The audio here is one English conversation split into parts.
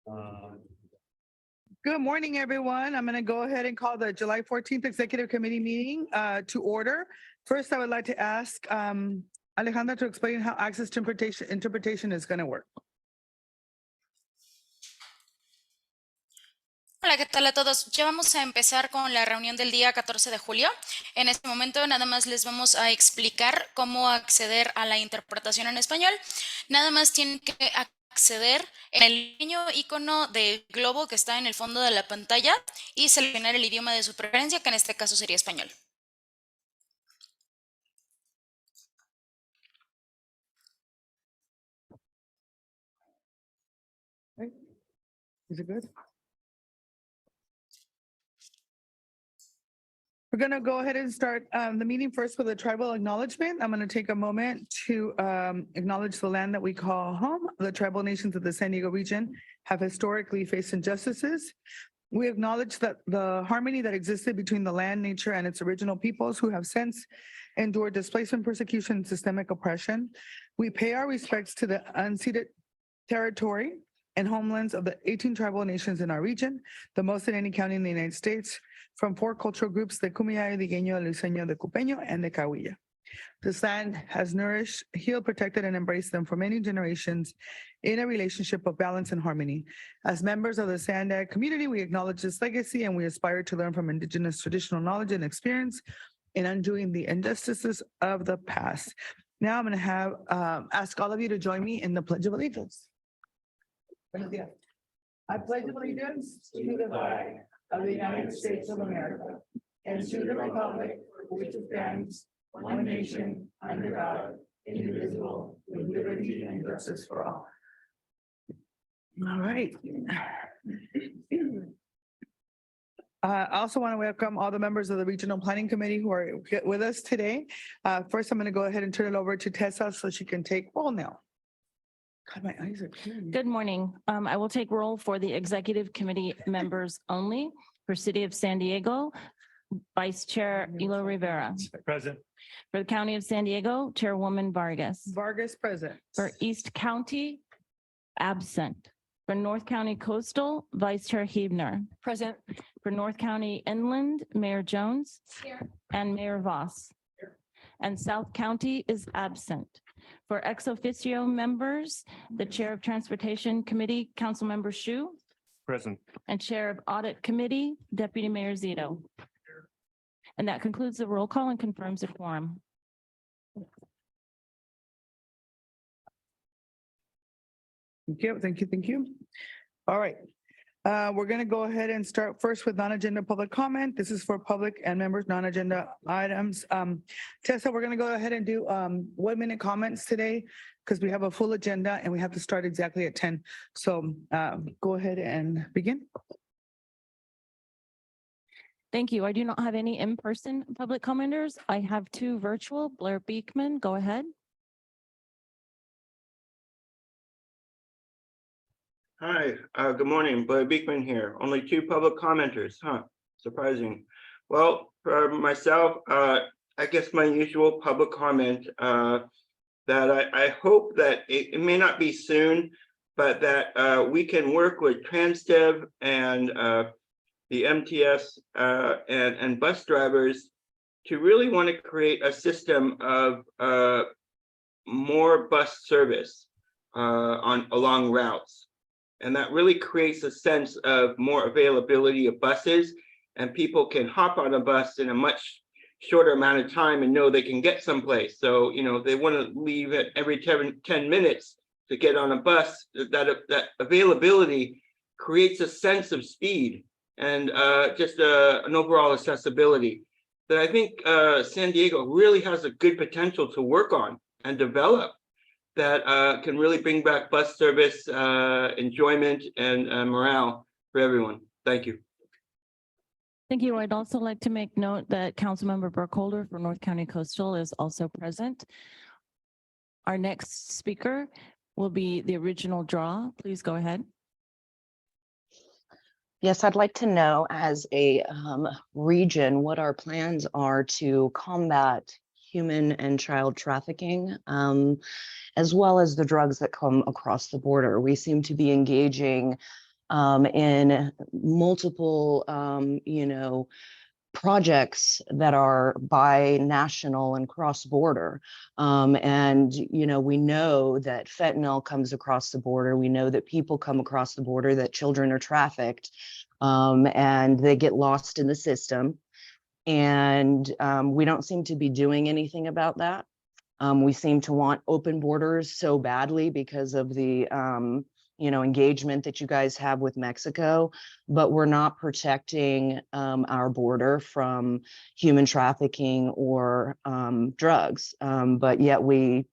Good morning, everyone. I'm going to go ahead and call the July 14th Executive Committee meeting to order. First, I would like to ask Alejandra to explain how access to interpretation is going to work. Hola, ¿qué tal a todos? Ya vamos a empezar con la reunión del día 14 de julio. En este momento nada más les vamos a explicar cómo acceder a la interpretación en español. Nada más tienen que acceder en el pequeño icono de globo que está en el fondo de la pantalla y seleccionar el idioma de su preferencia, que en este caso sería español. Is it good? We're going to go ahead and start the meeting first with a tribal acknowledgement. I'm going to take a moment to acknowledge the land that we call home. The tribal nations of the San Diego region have historically faced injustices. We acknowledge that the harmony that existed between the land, nature, and its original peoples who have since endured displacement, persecution, and systemic oppression. We pay our respects to the unceded territory and homelands of the 18 tribal nations in our region, the most in any county in the United States, from 4 cultural groups, the Kumeyaay, the Gueño, the Luiseño, the Cupeño, and the Cahuilla. This land has nourished, healed, protected, and embraced them for many generations in a relationship of balance and harmony. As members of the SANDAG community, we acknowledge this legacy and we aspire to learn from Indigenous traditional knowledge and experience in undoing the injustices of the past. Now I'm going to have ask all of you to join me in the Pledge of Allegiance. I pledge allegiance to the flag of the United States of America and to the republic for which it stands, one nation, under God, indivisible, with liberty and justice for all. All right. I also want to welcome all the members of the Regional Planning Committee who are with us today. First, I'm going to go ahead and turn it over to Tessa so she can take roll now. God, my eyes are clearing. Good morning. I will take roll for the executive committee members only. For City of San Diego, Vice Chair Elo Rivera. Present. For the County of San Diego, Chairwoman Vargas. Vargas present. For East County, absent. For North County Coastal, Vice Chair Hebner. Present. For North County Inland, Mayor Jones. Here. And Mayor Voss. And South County is absent. For ex officio members, the Chair of Transportation Committee, Councilmember Shu. Present. And Chair of Audit Committee, Deputy Mayor Zito. And that concludes the roll call and confirms the quorum. Thank you, thank you, thank you. All right. We're going to go ahead and start first with non-agenda public comment. This is for public and members non-agenda items. Tessa, we're going to go ahead and do 1-minute comments today because we have a full agenda and we have to start exactly at 10. So go ahead and begin. Thank you. I do not have any in-person public commenters. I have 2 virtual. Blair Beekman, go ahead. Hi, good morning. Blair Beekman here. Only 2 public commenters, huh? Surprising. Well, for myself, I guess my usual public comment that I hope that it may not be soon, but that we can work with TransDev and the MTS and bus drivers to really want to create a system of more bus service along routes. And that really creates a sense of more availability of buses, and people can hop on a bus in a much shorter amount of time and know they can get someplace. So, you know, they want to leave at every 10 minutes to get on a bus. That availability creates a sense of speed and just an overall accessibility that I think San Diego really has a good potential to work on and develop, that can really bring back bus service, enjoyment, and morale for everyone. Thank you. Thank you. I'd also like to make note that Councilmember Burkholder for North County Coastal is also present. Our next speaker will be the original draw. Please go ahead. Yes, I'd like to know as a region what our plans are to combat human and child trafficking, as well as the drugs that come across the border. We seem to be engaging in multiple, projects that are bi-national and cross-border. And, we know that fentanyl comes across the border. We know that people come across the border, that children are trafficked, and they get lost in the system. And we don't seem to be doing anything about that. We seem to want open borders so badly because of the engagement that you guys have with Mexico, but we're not protecting our border from human trafficking or drugs. But yet we,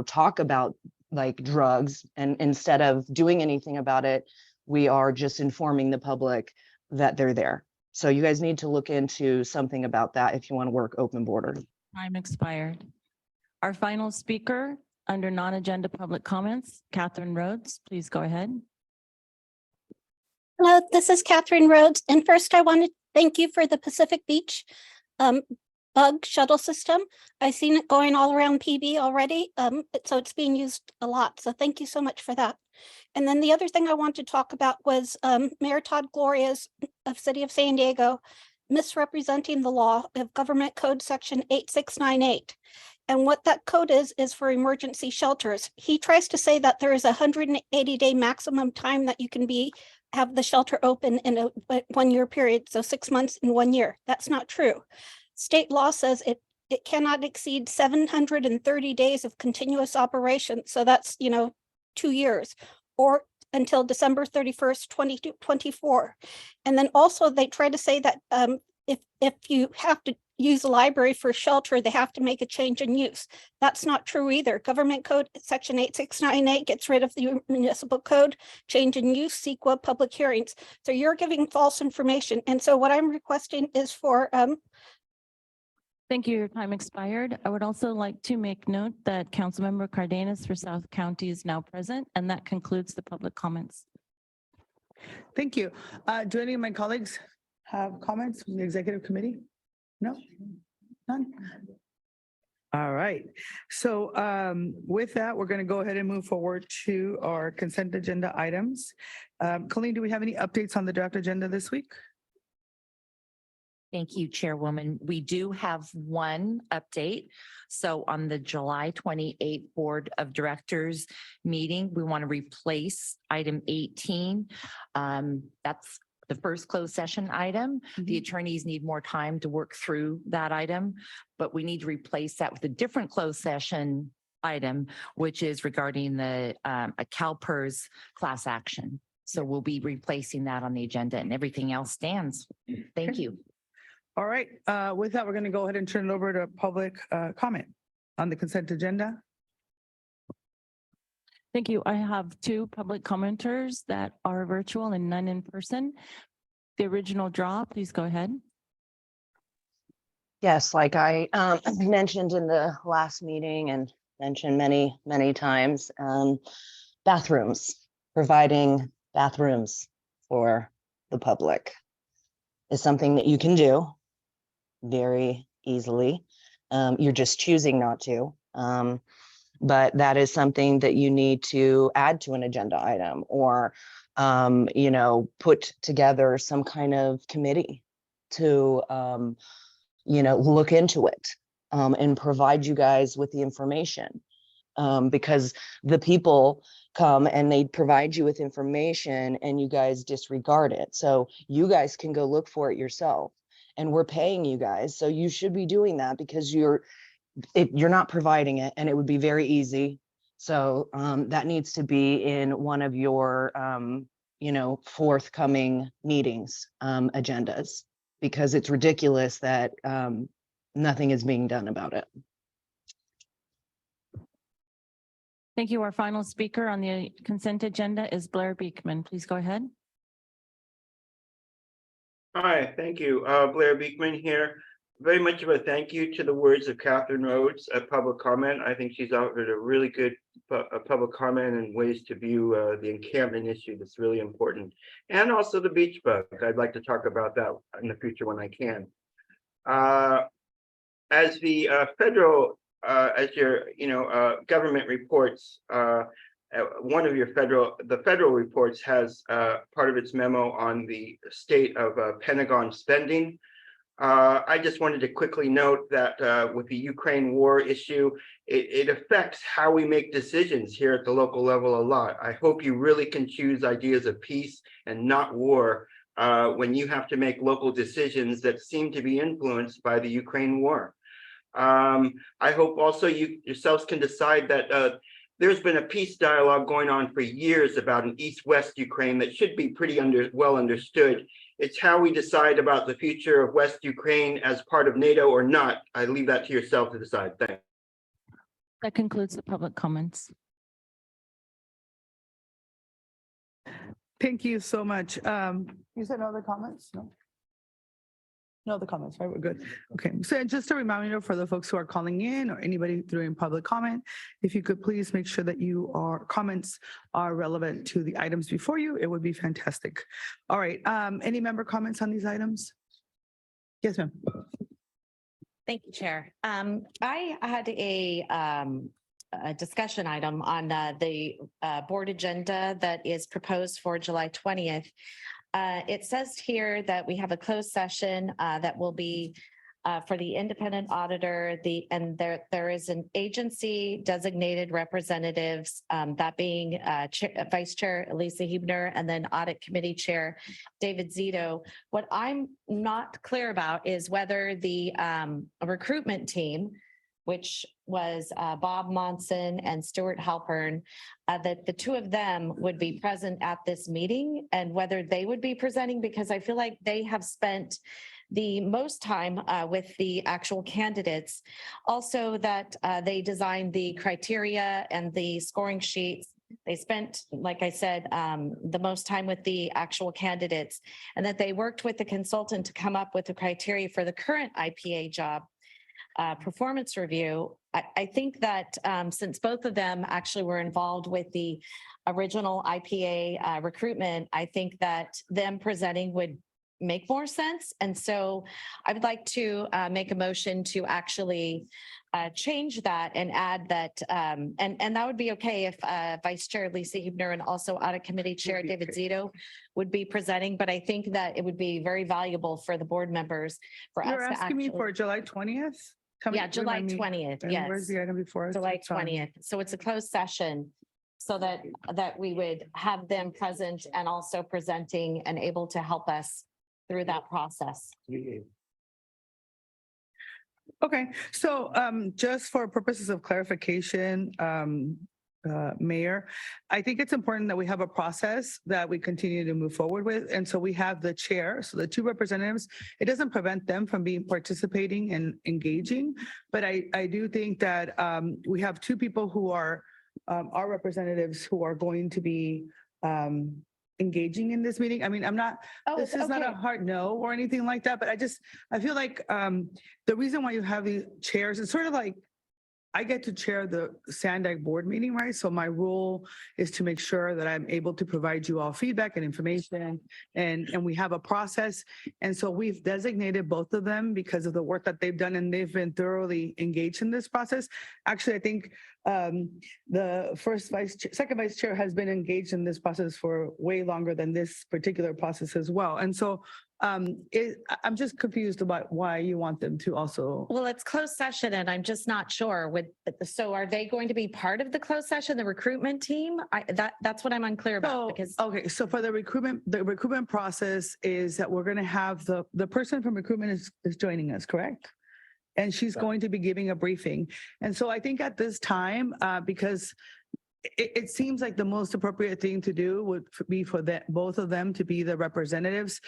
talk about like drugs, and instead of doing anything about it, we are just informing the public that they're there. So you guys need to look into something about that if you want to work open border. Time expired. Our final speaker under non-agenda public comments, Catherine Rhodes, please go ahead. Hello, this is Catherine Rhodes. And first I want to thank you for the Pacific Beach bug shuttle system. I've seen it going all around PB already. So it's being used a lot. So thank you so much for that. And then the other thing I want to talk about was Mayor Todd Gloria's of City of San Diego misrepresenting the law of Government Code Section 8698. And what that code is for emergency shelters. He tries to say that there is a 180-day maximum time that you can have the shelter open in a 1 year period. So 6 months in 1 year. That's not true. State law says it cannot exceed 730 days of continuous operation. So that's, 2 years, or until December 31st, 2024. And then also they try to say that if you have to use a library for shelter, they have to make a change in use. That's not true either. Government Code Section 8698 gets rid of the municipal code, change in use, CEQA, public hearings. So you're giving false information. And so what I'm requesting is for Thank you. Your time expired. I would also like to make note that Councilmember Cardenas for South County is now present, and that concludes the public comments. Thank you. Do any of my colleagues have comments from the executive committee? No? None? All right. So with that, we're going to go ahead and move forward to our consent agenda items. Colleen, do we have any updates on the draft agenda this week? Thank you, Chairwoman. We do have one update. So on the July 28th Board of Directors meeting, we want to replace item 18. That's the first closed session item. The attorneys need more time to work through that item, but we need to replace that with a different closed session item, which is regarding the a CalPERS class action. So we'll be replacing that on the agenda, and everything else stands. Thank you. All right. With that, we're going to go ahead and turn it over to public comment on the consent agenda. Thank you. I have 2 public commenters that are virtual and none in person. The original draw, please go ahead. Yes, like I mentioned in the last meeting and mentioned many, many times, bathrooms, providing bathrooms for the public is something that you can do very easily. You're just choosing not to. But that is something that you need to add to an agenda item, or, put together some kind of committee to, look into it and provide you guys with the information. Because the people come and they provide you with information and you guys disregard it. So you guys can go look for it yourself, and we're paying you guys. So you should be doing that because you're not providing it, and it would be very easy. So that needs to be in one of your, forthcoming meetings, agendas, because it's ridiculous that nothing is being done about it. Thank you. Our final speaker on the consent agenda is Blair Beekman. Please go ahead. Hi, thank you. Blair Beekman here. Very much of a thank you to the words of Catherine Rhodes at public comment. I think she's offered a really good public comment and ways to view the encampment issue that's really important. And also the beach bug. I'd like to talk about that in the future when I can. As the federal, as your government reports, one of the federal reports has part of its memo on the state of Pentagon spending. I just wanted to quickly note that with the Ukraine war issue, it affects how we make decisions here at the local level a lot. I hope you really can choose ideas of peace and not war when you have to make local decisions that seem to be influenced by the Ukraine war. I hope also you yourselves can decide that there's been a peace dialogue going on for years about an East-West Ukraine that should be pretty well understood. It's how we decide about the future of West Ukraine as part of NATO or not. I leave that to yourself to decide. Thanks. That concludes the public comments. Thank you so much. You said no other comments? No? No other comments, right? We're good. Okay, so just a reminder for the folks who are calling in or anybody doing public comment, if you could please make sure that your comments are relevant to the items before you, it would be fantastic. All right, any member comments on these items? Yes, ma'am. Thank you, Chair. I had a discussion item on the board agenda that is proposed for July 20th. It says here that we have a closed session that will be for the independent auditor, and there is an agency designated representatives, that being Vice Chair Elisa Huebner and then Audit Committee Chair David Zito. What I'm not clear about is whether the recruitment team, which was Bob Monson and Stuart Halpern, that the two of them would be present at this meeting and whether they would be presenting, because I feel like they have spent the most time with the actual candidates. Also that they designed the criteria and the scoring sheets. They spent, like I said, the most time with the actual candidates, and that they worked with the consultant to come up with the criteria for the current IPA job performance review. I think that since both of them actually were involved with the original IPA recruitment, I think that them presenting would make more sense. And so I would like to make a motion to actually change that and add that, and that would be okay if Vice Chair Lisa Huebner and also Audit Committee Chair David Zito would be presenting, but I think that it would be very valuable for the board members for us You're to asking me actually. for July 20th? Yeah, July 20th, And yes. where's the item before us? July It's on- 20th. So it's a closed session so that we would have them present and also presenting and able to help us through that process. Okay, so just for purposes of clarification, Mayor, I think it's important that we have a process that we continue to move forward with. And so we have the chair, so the two representatives, it doesn't prevent them from participating and engaging. But I do think that we have two people who are our representatives who are going to be engaging in this meeting. I mean, this is not a hard no or anything like that, but I feel like the reason why you have these chairs, it's sort of like, I get to chair the SANDAG board meeting, right? So my role is to make sure that I'm able to provide you all feedback and information, and we have a process. And so we've designated both of them because of the work that they've done, and they've been thoroughly engaged in this process. Actually, I think the second vice chair has been engaged in this process for way longer than this particular process as well. And so I'm just confused about why you want them to also. Well, it's closed session and I'm just not sure so are they going to be part of the closed session, the recruitment team? That's what I'm unclear about because. Okay, so for the recruitment process is that we're going to have the person from recruitment is joining us, correct? And she's going to be giving a briefing. And so I think at this time, because it seems like the most appropriate thing to do would be for both of them to be the representatives.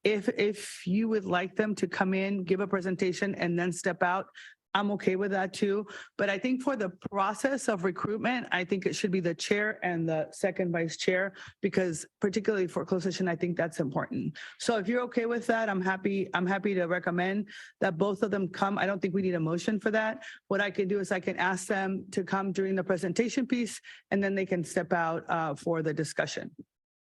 If you would like them to come in, give a presentation, and then step out, I'm okay with that too. But I think for the process of recruitment, I think it should be the chair and the second vice chair, because particularly for closed session, I think that's important. So if you're okay with that, I'm happy to recommend that both of them come. I don't think we need a motion for that. What I can do is I can ask them to come during the presentation piece, and then they can step out for the discussion.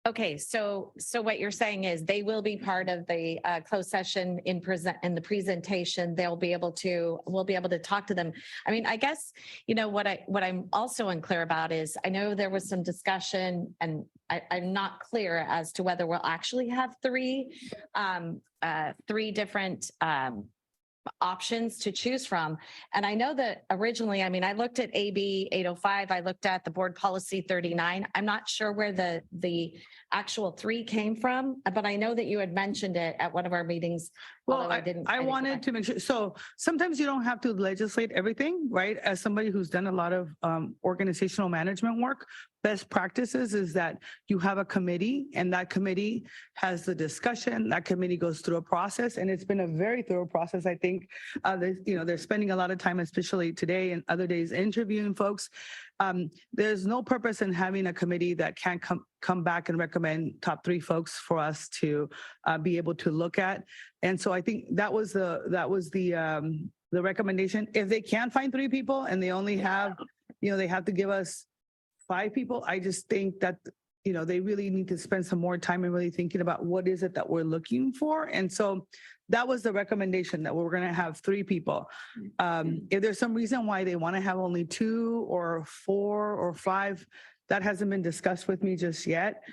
Okay, so what you're saying is they will be part of the closed session in the presentation. We'll be able to talk to them. I mean, I guess, what I'm also unclear about is I know there was some discussion and I'm not clear as to whether we'll actually have three different options to choose from. And I know that originally, I mean, I looked at AB 805, I looked at the board policy 39. I'm not sure where the actual three came from, but I know that you had mentioned it at one of our meetings. Well, although I didn't wanted to make sure, so sometimes you don't have to legislate everything, right? As somebody who's done a lot of organizational management work, best practices is that you have a committee and that committee has the discussion, that committee goes through a process, and it's been a very thorough process. I think, they're spending a lot of time, especially today and other days, interviewing folks. There's no purpose in having a committee that can't come back and recommend top 3 folks for us to be able to look at. And so I think that was the recommendation. If they can't find 3 people and they only have, they have to give us 5 people, I just think that, they really need to spend some more time and really thinking about what is it that we're looking for. And so that was the recommendation, that we're going to have 3 people. If there's some reason why they want to have only 2 or 4 or 5, that hasn't been discussed with me just yet.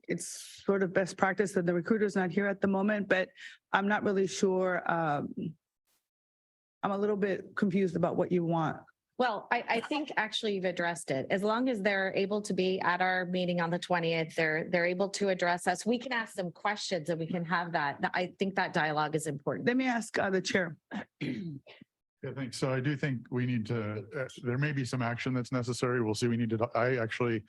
It's sort of best practice that the recruiter's not here at the moment, but I'm not really sure. I'm a little bit confused about what you want. Well, I think actually you've addressed it. As long as they're able to be at our meeting on the 20th, they're able to address us. We can ask them questions and we can have that. I think that dialogue is important. Let me ask the chair. Yeah, thanks. So I do think we need to, there may be some action that's necessary. We'll see. I actually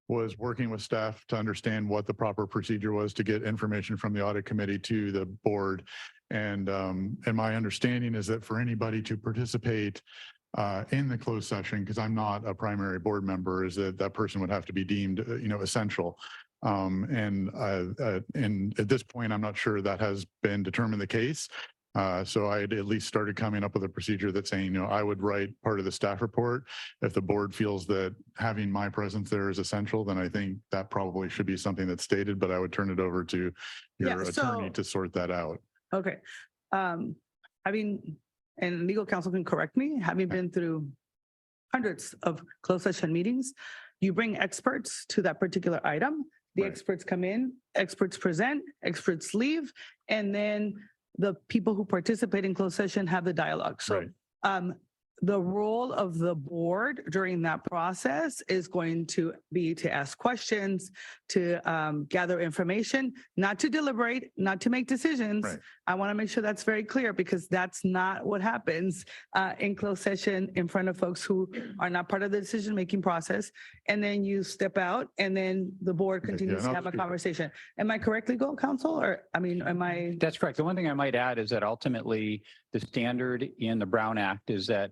was working with staff to understand what the proper procedure was to get information from the audit committee to the board. And my understanding is that for anybody to participate in the closed session, because I'm not a primary board member, is that person would have to be deemed, essential. And at this point, I'm not sure that has been determined the case. So I had at least started coming up with a procedure that's saying, I would write part of the staff report. If the board feels that having my presence there is essential, then I think that probably should be something that's stated, but I would turn it over to your attorney to sort that out. Okay. And legal counsel can correct me, having been through hundreds of closed session meetings, you bring experts to that particular item. The experts come in, experts present, experts leave, and then the people who participate in closed session have the dialogue. So the role of the board during that process is going to be to ask questions, to gather information, not to deliberate, not to make decisions. I want to make sure that's very clear, because that's not what happens in closed session in front of folks who are not part of the decision-making process. And then you step out and then the board continues to have a conversation. Am I correct, legal counsel? Or, am I? That's correct. The one thing I might add is that ultimately the standard in the Brown Act is that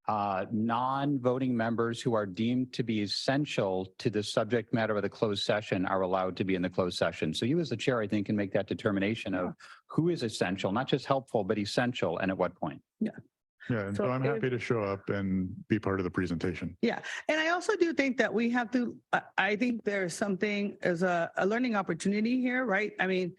non-voting members who are deemed to be essential to the subject matter of the closed session are allowed to be in the closed session. So you as the chair, I think, can make that determination of who is essential, not just helpful, but essential, and at what point. Yeah, and so I'm happy to show up and be part of the presentation. Yeah, and I also do think that we have to, I think there's something as a learning opportunity here, right? I mean,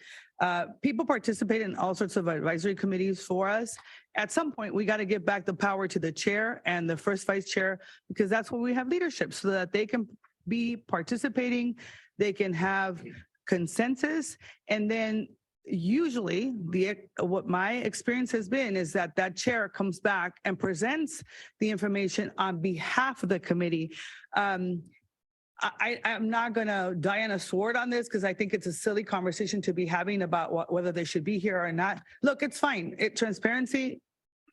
people participate in all sorts of advisory committees for us. At some point, we got to give back the power to the chair and the first vice chair, because that's where we have leadership, so that they can be participating, they can have consensus, and then usually what my experience has been is that that chair comes back and presents the information on behalf of the committee. I'm not going to die on a sword on this, because I think it's a silly conversation to be having about whether they should be here or not. Look, it's fine. Transparency,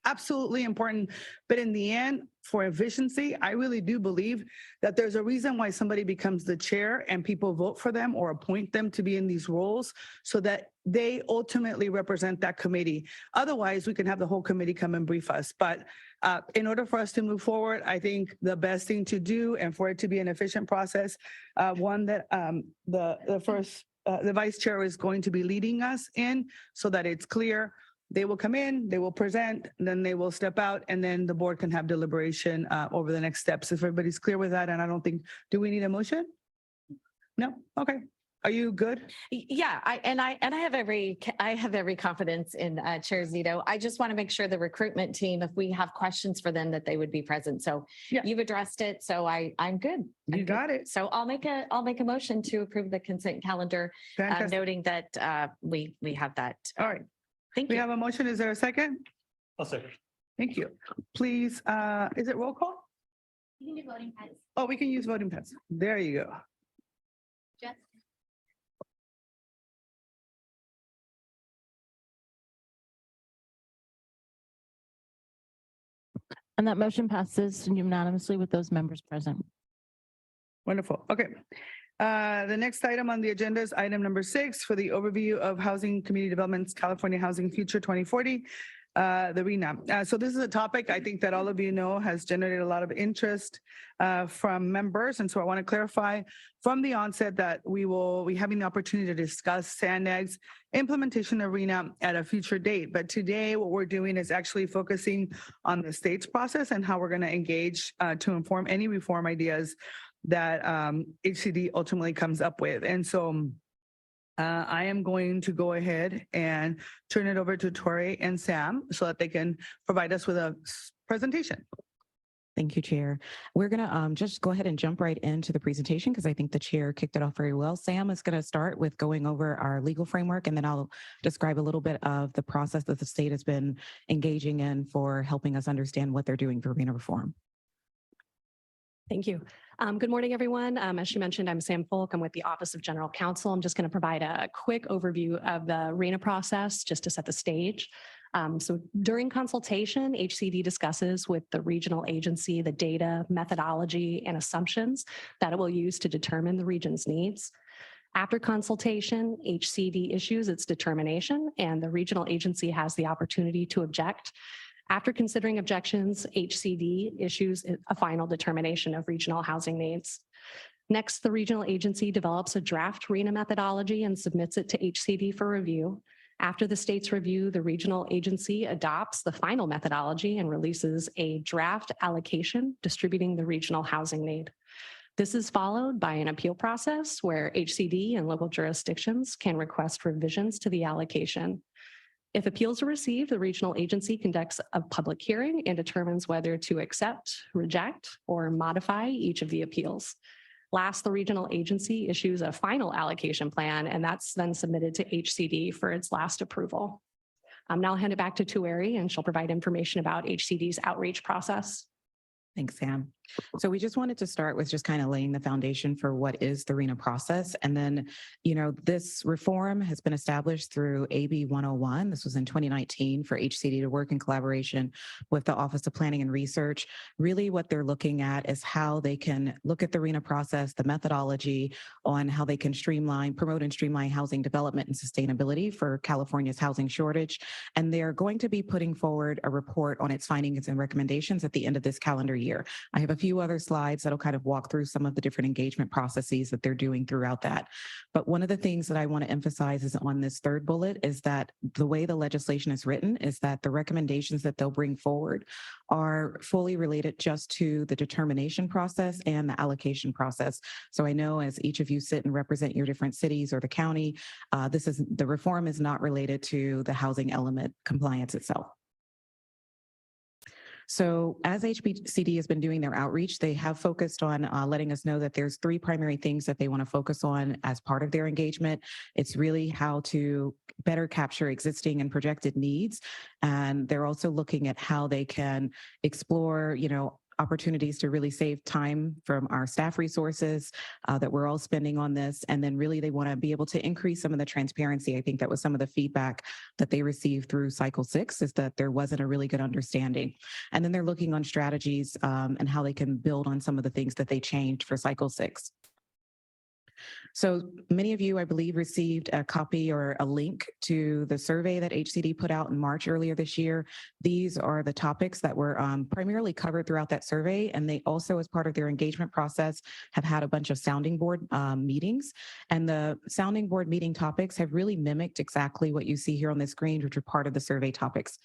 absolutely important. But in the end, for efficiency, I really do believe that there's a reason why somebody becomes the chair and people vote for them or appoint them to be in these roles, so that they ultimately represent that committee. Otherwise, we can have the whole committee come and brief us. But in order for us to move forward, I think the best thing to do, and for it to be an efficient process, one that the vice chair is going to be leading us in, so that it's clear. They will come in, they will present, then they will step out, and then the board can have deliberation over the next steps. If everybody's clear with that, and I don't think, do we need a motion? No? Okay. Are you good? Yeah, I have every confidence in Chair Zito. I just want to make sure the recruitment team, if we have questions for them, that they would be present. So Yeah. you've addressed it, so I'm good. You got it. So I'll make a motion to approve the consent calendar, Fantastic. noting that we have that. All right. Thank We you. have a motion. Is there a second? I'll second. Thank you. Please, is it roll call? Oh, we can use voting pads. There you go. And that motion passes unanimously with those members present. Wonderful. Okay. The next item on the agenda is item number 6 for the overview of Housing Community Development's California Housing Future 2040, the RENA. So this is a topic I think that all of you know has generated a lot of interest from members. And so I want to clarify from the onset that we will be having the opportunity to discuss SANDAG's implementation of RENA at a future date. But today what we're doing is actually focusing on the state's process and how we're going to engage to inform any reform ideas that HCD ultimately comes up with. And so I am going to go ahead and turn it over to Tori and Sam so that they can provide us with a presentation. Thank you, Chair. We're going to just go ahead and jump right into the presentation because I think the chair kicked it off very well. Sam is going to start with going over our legal framework, and then I'll describe a little bit of the process that the state has been engaging in for helping us understand what they're doing for RENA reform. Thank you. Good morning, everyone. As she mentioned, I'm Sam Folk. I'm with the Office of General Counsel. I'm just going to provide a quick overview of the RENA process just to set the stage. So during consultation, HCD discusses with the regional agency the data, methodology, and assumptions that it will use to determine the region's needs. After consultation, HCD issues its determination, and the regional agency has the opportunity to object. After considering objections, HCD issues a final determination of regional housing needs. Next, the regional agency develops a draft RENA methodology and submits it to HCD for review. After the state's review, the regional agency adopts the final methodology and releases a draft allocation distributing the regional housing need. This is followed by an appeal process where HCD and local jurisdictions can request revisions to the allocation. If appeals are received, the regional agency conducts a public hearing and determines whether to accept, reject, or modify each of the appeals. Last, the regional agency issues a final allocation plan, and that's then submitted to HCD for its last approval. Now I'll hand it back to Tueri, and she'll provide information about HCD's outreach process. Thanks, Sam. So we just wanted to start with just kind of laying the foundation for what is the RENA process. And then, this reform has been established through AB 101. This was in 2019 for HCD to work in collaboration with the Office of Planning and Research. Really what they're looking at is how they can look at the RENA process, the methodology on how they can promote and streamline housing development and sustainability for California's housing shortage. And they're going to be putting forward a report on its findings and recommendations at the end of this calendar year. I have a few other slides that'll kind of walk through some of the different engagement processes that they're doing throughout that. But one of the things that I want to emphasize is on this third bullet is that the way the legislation is written is that the recommendations that they'll bring forward are fully related just to the determination process and the allocation process. So I know as each of you sit and represent your different cities or the county, the reform is not related to the housing element compliance itself. So as HCD has been doing their outreach, they have focused on letting us know that there's 3 primary things that they want to focus on as part of their engagement. It's really how to better capture existing and projected needs. And they're also looking at how they can explore, opportunities to really save time from our staff resources that we're all spending on this. And then really they want to be able to increase some of the transparency. I think that was some of the feedback that they received through cycle 6 is that there wasn't a really good understanding. And then they're looking on strategies and how they can build on some of the things that they changed for cycle 6. So many of you, I believe, received a copy or a link to the survey that HCD put out in March earlier this year. These are the topics that were primarily covered throughout that survey. And they also, as part of their engagement process, have had a bunch of sounding board meetings. And the sounding board meeting topics have really mimicked exactly what you see here on the screen, which are part of the survey topics.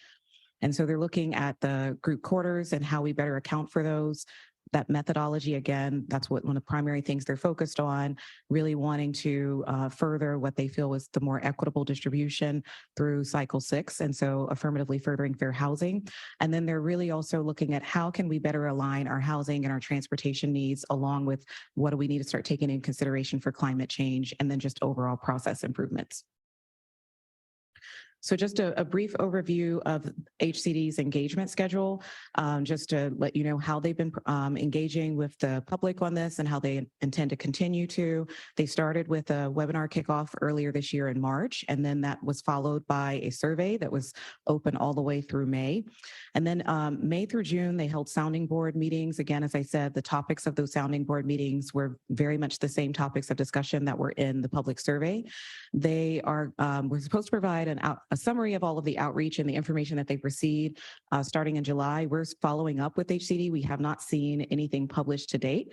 And so they're looking at the group quarters and how we better account for those, that methodology, again, that's what one of the primary things they're focused on, really wanting to further what they feel was the more equitable distribution through cycle 6. And so affirmatively furthering fair housing. And then they're really also looking at how can we better align our housing and our transportation needs along with what do we need to start taking in consideration for climate change and then just overall process improvements. So just a brief overview of HCD's engagement schedule, just to let you know how they've been engaging with the public on this and how they intend to continue to. They started with a webinar kickoff earlier this year in March, and then that was followed by a survey that was open all the way through May. And then May through June, they held sounding board meetings. Again, as I said, the topics of those sounding board meetings were very much the same topics of discussion that were in the public survey. They are we're supposed to provide a summary of all of the outreach and the information that they've received starting in July. We're following up with HCD. We have not seen anything published to date.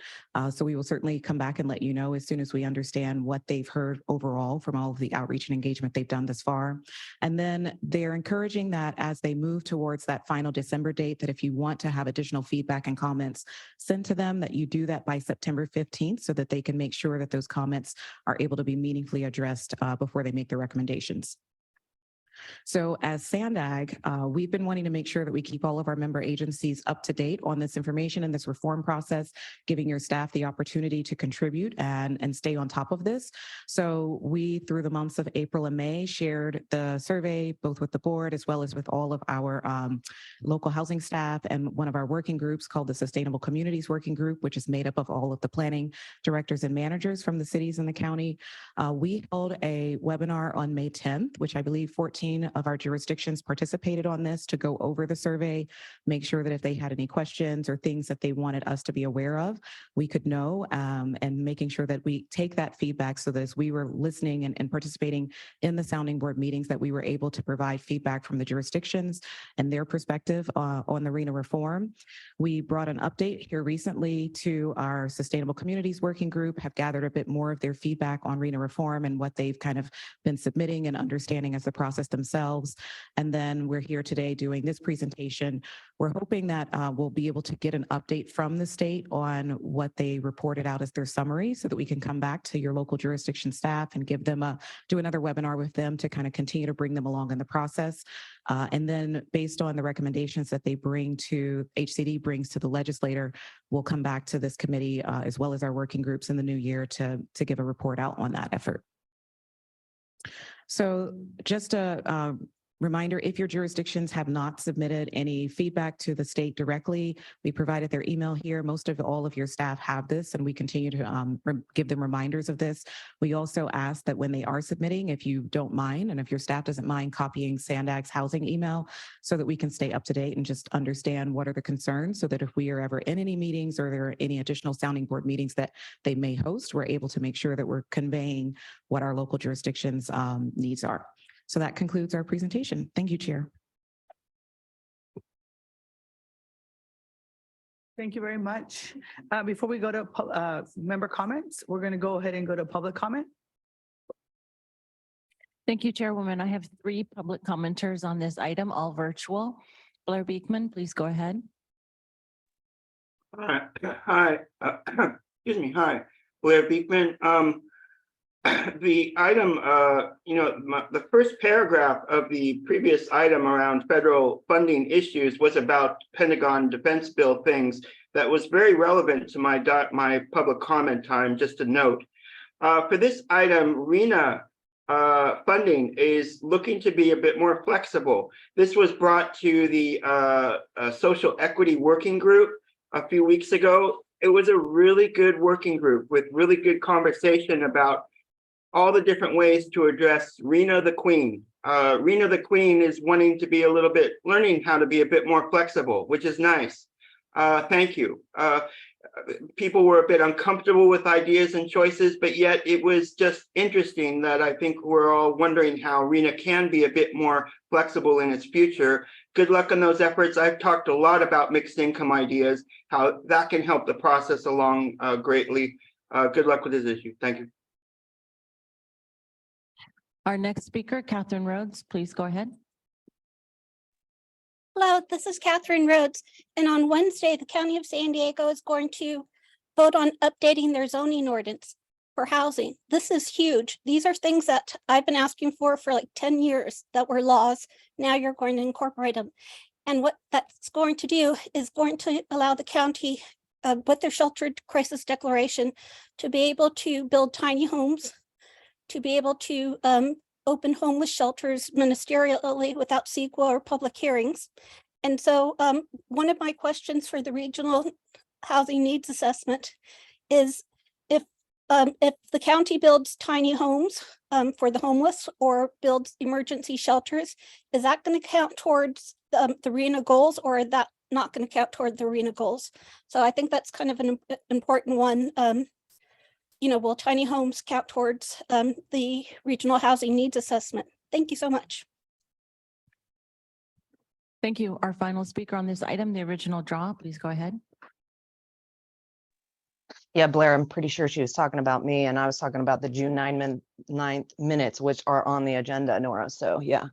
So we will certainly come back and let you know as soon as we understand what they've heard overall from all of the outreach and engagement they've done thus far. And then they're encouraging that as they move towards that final December date, that if you want to have additional feedback and comments sent to them, that you do that by September 15th so that they can make sure that those comments are able to be meaningfully addressed before they make their recommendations. So as SANDAG, we've been wanting to make sure that we keep all of our member agencies up to date on this information and this reform process, giving your staff the opportunity to contribute and stay on top of this. So we, through the months of April and May, shared the survey both with the board as well as with all of our local housing staff and one of our working groups called the Sustainable Communities Working Group, which is made up of all of the planning directors and managers from the cities and the county. We held a webinar on May 10th, which I believe 14 of our jurisdictions participated on this to go over the survey, make sure that if they had any questions or things that they wanted us to be aware of, we could know, and making sure that we take that feedback so that as we were listening and participating in the sounding board meetings, that we were able to provide feedback from the jurisdictions and their perspective on the RENA reform. We brought an update here recently to our Sustainable Communities Working Group, have gathered a bit more of their feedback on RENA reform and what they've kind of been submitting and understanding as the process themselves. And then we're here today doing this presentation. We're hoping that we'll be able to get an update from the state on what they reported out as their summary so that we can come back to your local jurisdiction staff and give them do another webinar with them to kind of continue to bring them along in the process. And then based on the recommendations that they bring to, HCD brings to the legislator, we'll come back to this committee as well as our working groups in the new year to give a report out on that effort. So just a reminder, if your jurisdictions have not submitted any feedback to the state directly, we provided their email here. Most of all of your staff have this, and we continue to give them reminders of this. We also ask that when they are submitting, if you don't mind, and if your staff doesn't mind, copying SANDAG's housing email so that we can stay up to date and just understand what are the concerns, so that if we are ever in any meetings or there are any additional sounding board meetings that they may host, we're able to make sure that we're conveying what our local jurisdictions' needs are. So that concludes our presentation. Thank you, Chair. Thank you very much. Before we go to member comments, we're going to go ahead and go to public comment. Thank you, Chairwoman. I have 3 public commenters on this item, all virtual. Blair Beekman, please go ahead. Hi, excuse me. Hi, Blair Beekman. The item, the first paragraph of the previous item around federal funding issues was about Pentagon defense bill things that was very relevant to my public comment time, just to note. For this item, RENA funding is looking to be a bit more flexible. This was brought to the Social Equity Working Group a few weeks ago. It was a really good working group with really good conversation about all the different ways to address RENA the Queen. RENA the Queen is wanting to be learning how to be a bit more flexible, which is nice. Thank you. People were a bit uncomfortable with ideas and choices, but yet it was just interesting that I think we're all wondering how RENA can be a bit more flexible in its future. Good luck on those efforts. I've talked a lot about mixed income ideas, how that can help the process along greatly. Good luck with this issue. Thank you. Our next speaker, Catherine Rhodes, please go ahead. Hello, this is Catherine Rhodes, and on Wednesday, the County of San Diego is going to vote on updating their zoning ordinance for housing. This is huge. These are things that I've been asking for like 10 years that were laws. Now you're going to incorporate them. And what that's going to do is going to allow the county with their sheltered crisis declaration to be able to build tiny homes, to be able to open homeless shelters ministerially without CEQA or public hearings. And so one of my questions for the regional housing needs assessment is if the county builds tiny homes for the homeless or builds emergency shelters, is that going to count towards the RENA goals, or is that not going to count toward the RENA goals? So I think that's kind of an important one. Will tiny homes count towards the regional housing needs assessment? Thank you so much. Thank you. Our final speaker on this item, the original draw, please go ahead. Yeah, Blair, I'm pretty sure she was talking about me, and I was talking about the June 9th minutes, which are on the agenda, Nora. So yeah.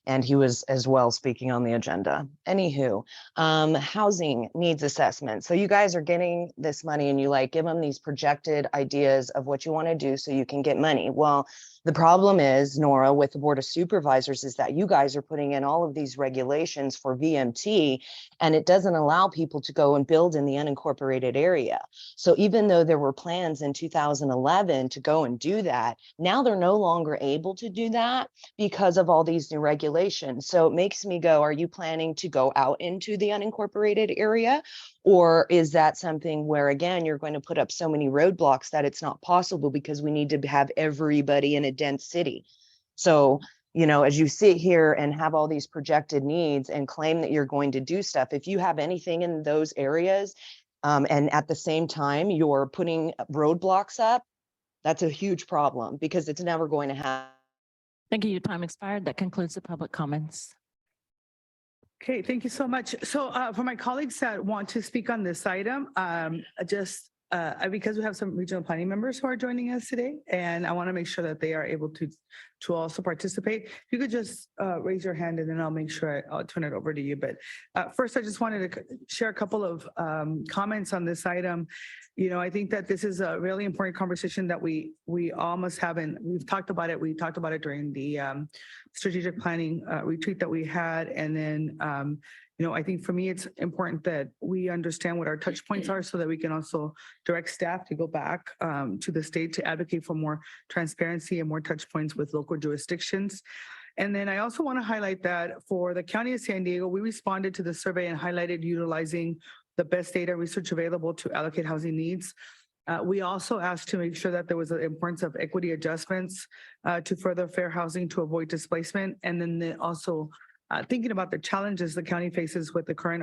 And he was as well speaking on the agenda. Anywho, housing needs assessment. So you guys are getting this money and you give them these projected ideas of what you want to do so you can get money. Well, the problem is, Nora, with the Board of Supervisors is that you guys are putting in all of these regulations for VMT, and it doesn't allow people to go and build in the unincorporated area. So even though there were plans in 2011 to go and do that, now they're no longer able to do that because of all these new regulations. So it makes me go, are you planning to go out into the unincorporated area? Or is that something where, again, you're going to put up so many roadblocks that it's not possible because we need to have everybody in a dense city? So, as you sit here and have all these projected needs and claim that you're going to do stuff, if you have anything in those areas and at the same time you're putting roadblocks up, that's a huge problem because it's never going to happen. Thank you. Your time expired. That concludes the public comments. Okay, thank you so much. So for my colleagues that want to speak on this item, because we have some regional planning members who are joining us today, and I want to make sure that they are able to also participate. If you could just raise your hand and then I'll make sure I'll turn it over to you. But first, I just wanted to share a couple of comments on this item. I think that this is a really important conversation that we all must have, and we've talked about it. We talked about it during the strategic planning retreat that we had, and then I think for me, it's important that we understand what our touch points are so that we can also direct staff to go back to the state to advocate for more transparency and more touch points with local jurisdictions. And then I also want to highlight that for the County of San Diego, we responded to the survey and highlighted utilizing the best data research available to allocate housing needs. We also asked to make sure that there was an importance of equity adjustments to further fair housing to avoid displacement. And then also thinking about the challenges the county faces with the current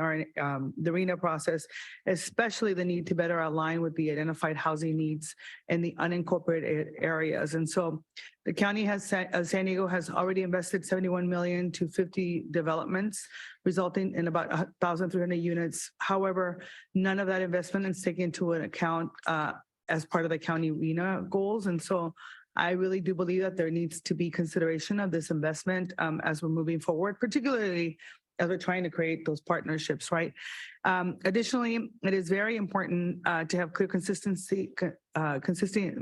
the RENA process, especially the need to better align with the identified housing needs in the unincorporated areas. And so the county San Diego has already invested 71 million to 50 developments, resulting in about 1,300 units. However, none of that investment is taken into account as part of the county RENA goals. And so I really do believe that there needs to be consideration of this investment as we're moving forward, particularly as we're trying to create those partnerships, right? Additionally, it is very important to have clear consistent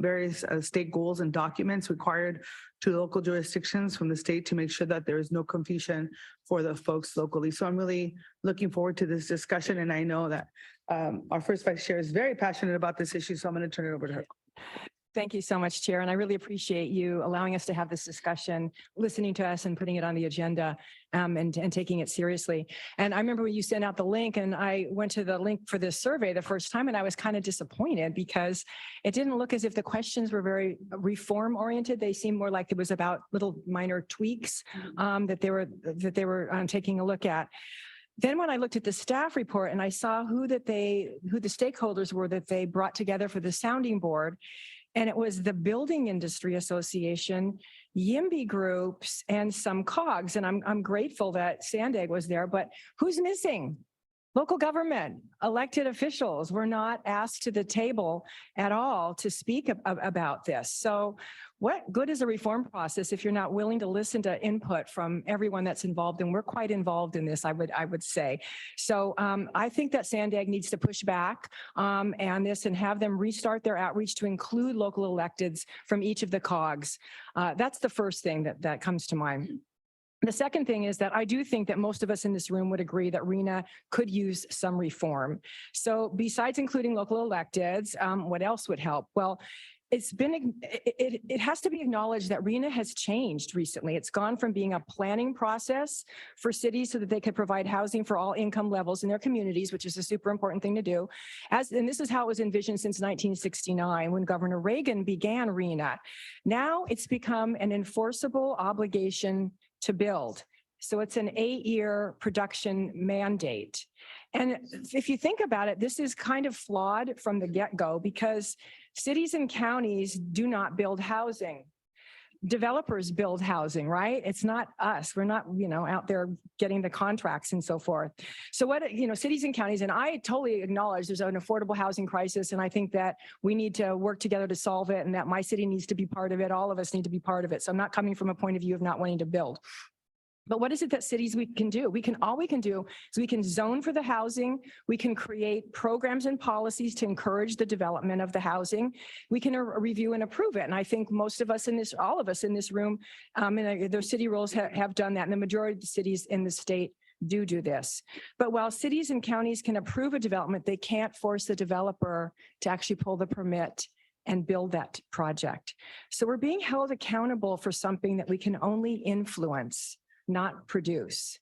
various state goals and documents required to local jurisdictions from the state to make sure that there is no confusion for the folks locally. So I'm really looking forward to this discussion, and I know that our first vice chair is very passionate about this issue, so I'm going to turn it over to her. Thank you so much, Chair. And I really appreciate you allowing us to have this discussion, listening to us and putting it on the agenda and taking it seriously. And I remember when you sent out the link and I went to the link for this survey the first time and I was kind of disappointed because it didn't look as if the questions were very reform oriented. They seemed more like it was about little minor tweaks that they were taking a look at. Then when I looked at the staff report and I saw who the stakeholders were that they brought together for the sounding board, and it was the Building Industry Association, YIMBY groups, and some COGS. And I'm grateful that SANDAG was there, but who's missing? Local government, elected officials were not asked to the table at all to speak about this. So what good is a reform process if you're not willing to listen to input from everyone that's involved? And we're quite involved in this, I would say. So I think that SANDAG needs to push back on this and have them restart their outreach to include local electeds from each of the COGs. That's the first thing that comes to mind. The second thing is that I do think that most of us in this room would agree that RENA could use some reform. So besides including local electeds, what else would help? Well, it has to be acknowledged that RENA has changed recently. It's gone from being a planning process for cities so that they could provide housing for all income levels in their communities, which is a super important thing to do. And this is how it was envisioned since 1969 when Governor Reagan began RENA. Now it's become an enforceable obligation to build. So it's an 8-year production mandate. And if you think about it, this is kind of flawed from the get-go because cities and counties do not build housing. Developers build housing, right? It's not us. We're not, out there getting the contracts and so forth. So what, cities and counties, and I totally acknowledge there's an affordable housing crisis, and I think that we need to work together to solve it and that my city needs to be part of it. All of us need to be part of it. So I'm not coming from a point of view of not wanting to build. But what is it that cities we can do? All we can do is we can zone for the housing. We can create programs and policies to encourage the development of the housing. We can review and approve it. And I think most of us all of us in this room, and their city rules have done that. And the majority of the cities in the state do this. But while cities and counties can approve a development, they can't force the developer to actually pull the permit and build that project. So we're being held accountable for something that we can only influence, not produce.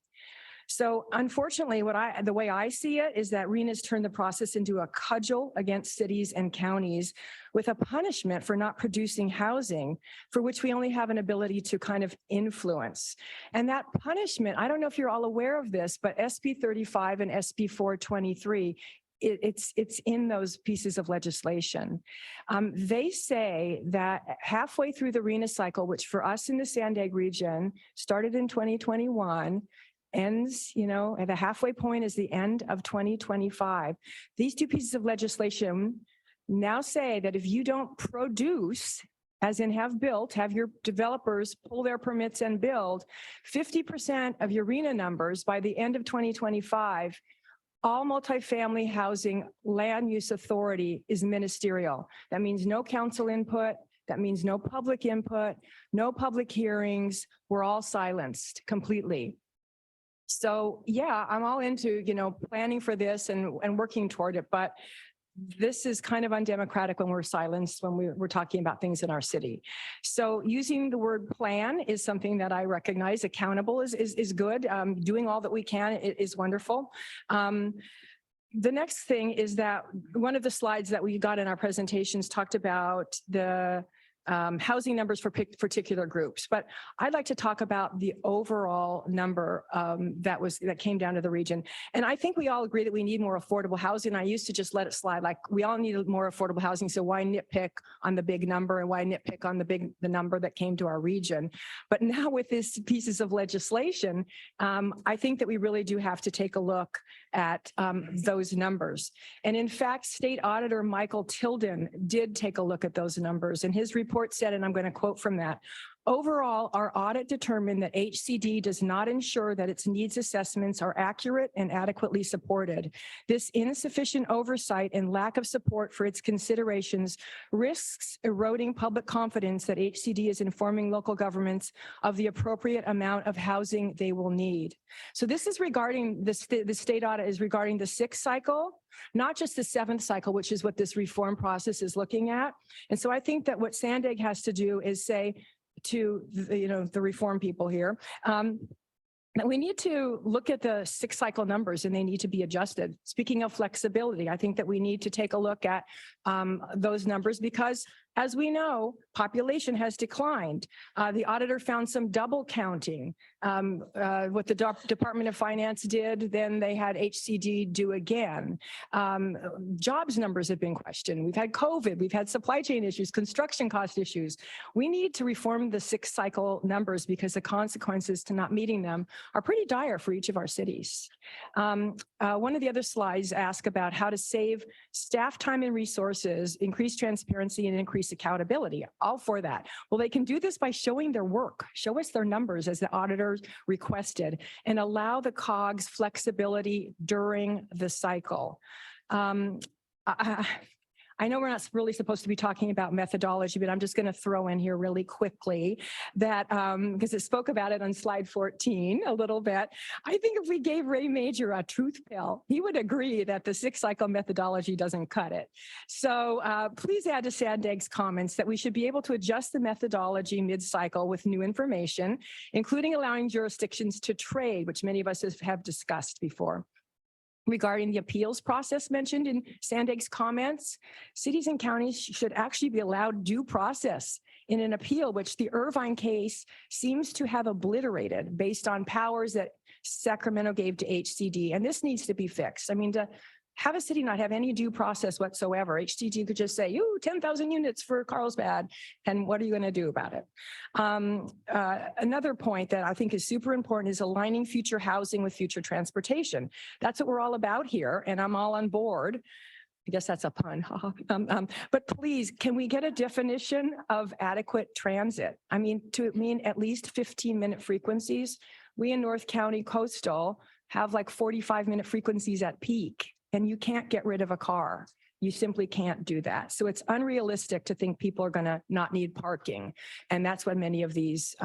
So unfortunately, the way I see it is that RENA's turned the process into a cudgel against cities and counties with a punishment for not producing housing for which we only have an ability to kind of influence. And that punishment, I don't know if you're all aware of this, but SB 35 and SB 423, it's in those pieces of legislation. They say that halfway through the RENA cycle, which for us in the SANDAG region started in 2021, ends, at the halfway point is the end of 2025. These two pieces of legislation now say that if you don't produce, as in have your developers pull their permits and build, 50% of your RENA numbers by the end of 2025, all multifamily housing land use authority is ministerial. That means no council input. That means no public input, no public hearings. We're all silenced completely. So yeah, I'm all into, planning for this and working toward it, but this is kind of undemocratic when we're silenced when we're talking about things in our city. So using the word plan is something that I recognize. Accountable is good. Doing all that we can is wonderful. The next thing is that one of the slides that we got in our presentations talked about the housing numbers for particular groups, but I'd like to talk about the overall number that came down to the region. And I think we all agree that we need more affordable housing. I used to just let it slide, like we all need more affordable housing. So why nitpick on the big number and why nitpick on the number that came to our region? But now with these pieces of legislation, I think that we really do have to take a look at those numbers. And in fact, State Auditor Michael Tilden did take a look at those numbers, and his report said, and I'm going to quote from that, overall, our audit determined that HCD does not ensure that its needs assessments are accurate and adequately supported. This insufficient oversight and lack of support for its considerations risks eroding public confidence that HCD is informing local governments of the appropriate amount of housing they will need. So this is regarding the state audit is regarding the 6th cycle, not just the 7th cycle, which is what this reform process is looking at. And so I think that what SANDAG has to do is say to the reform people here, that we need to look at the 6th cycle numbers and they need to be adjusted. Speaking of flexibility, I think that we need to take a look at those numbers because, as we know, population has declined. The auditor found some double counting. What the Department of Finance did, then they had HCD do again. Jobs numbers have been questioned. We've had COVID, we've had supply chain issues, construction cost issues. We need to reform the 6th cycle numbers because the consequences to not meeting them are pretty dire for each of our cities. One of the other slides ask about how to save staff time and resources, increase transparency, and increase increase accountability. All for that. Well, they can do this by showing their work, show us their numbers as the auditors requested, and allow the COGS flexibility during the cycle. I know we're not really supposed to be talking about methodology, but I'm just going to throw in here really quickly that because it spoke about it on slide 14 a little bit. I think if we gave Ray Major a truth pill, he would agree that the 6-cycle methodology doesn't cut it. So please add to SANDAG's comments that we should be able to adjust the methodology mid-cycle with new information, including allowing jurisdictions to trade, which many of us have discussed before. Regarding the appeals process mentioned in SANDAG's comments, cities and counties should actually be allowed due process in an appeal, which the Irvine case seems to have obliterated based on powers that Sacramento gave to HCD. And this needs to be fixed. I mean, to have a city not have any due process whatsoever, HCD could just say, 10,000 units for Carlsbad, and what are you going to do about it? Another point that I think is super important is aligning future housing with future transportation. That's what we're all about here, and I'm all on board. I guess that's a pun. But please, can we get a definition of adequate transit? I mean, to mean at least 15-minute frequencies. We in North County Coastal have like 45-minute frequencies at peak, and you can't get rid of a car. You simply can't do that. So it's unrealistic to think people are going to not need parking. And that's when many of these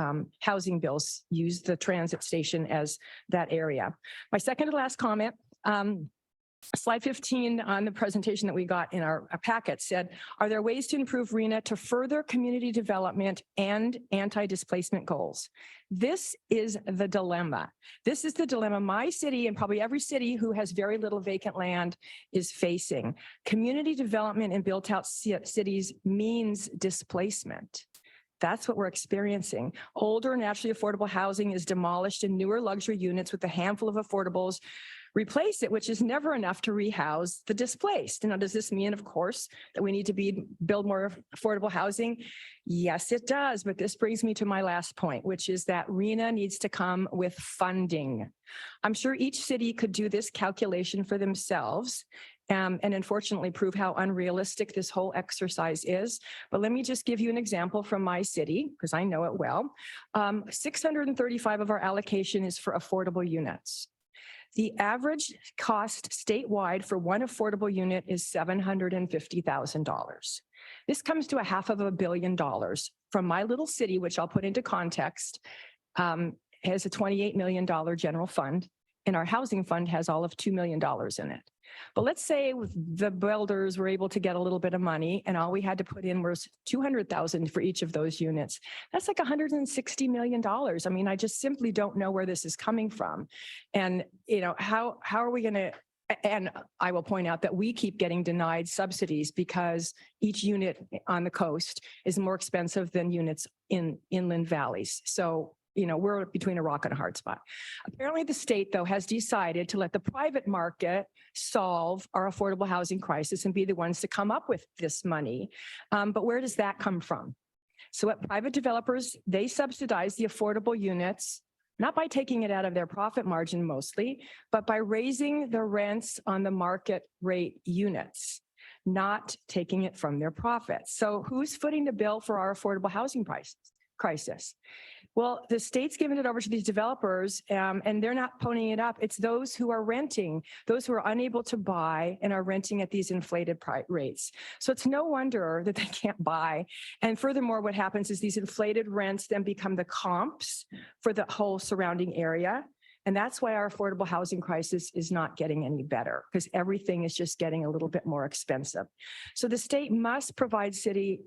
housing bills use the transit station as that area. My second to last comment, slide 15 on the presentation that we got in our packet said, are there ways to improve RENA to further community development and anti-displacement goals? This is the dilemma. This is the dilemma my city and probably every city who has very little vacant land is facing. Community development in built out cities means displacement. That's what we're experiencing. Older, naturally affordable housing is demolished and newer luxury units with a handful of affordables replace it, which is never enough to rehouse the displaced. Now, does this mean, of course, that we need to build more affordable housing? Yes, it does. But this brings me to my last point, which is that RENA needs to come with funding. I'm sure each city could do this calculation for themselves and unfortunately prove how unrealistic this whole exercise is. But let me just give you an example from my city, because I know it well. 635 of our allocation is for affordable units. The average cost statewide for one affordable unit is $750,000. This comes to $500 million from my little city, which I'll put into context, has a $28 million general fund, and our housing fund has all of $2 million in it. But let's say the builders were able to get a little bit of money and all we had to put in was $200,000 for each of those units. That's like $160 million. I mean, I just simply don't know where this is coming from. And, how are we going to, and I will point out that we keep getting denied subsidies because each unit on the coast is more expensive than units in inland valleys. So we're between a rock and a hard spot. Apparently the state, though, has decided to let the private market solve our affordable housing crisis and be the ones to come up with this money. But where does that come from? So at private developers, they subsidize the affordable units, not by taking it out of their profit margin mostly, but by raising the rents on the market rate units, not taking it from their profits. So who's footing the bill for our affordable housing crisis? Well, the state's given it over to these developers and they're not ponying it up. It's those who are renting, those who are unable to buy and are renting at these inflated rates. So it's no wonder that they can't buy. And furthermore, what happens is these inflated rents then become the comps for the whole surrounding area. And that's why our affordable housing crisis is not getting any better, because everything is just getting a little bit more expensive. So the state must provide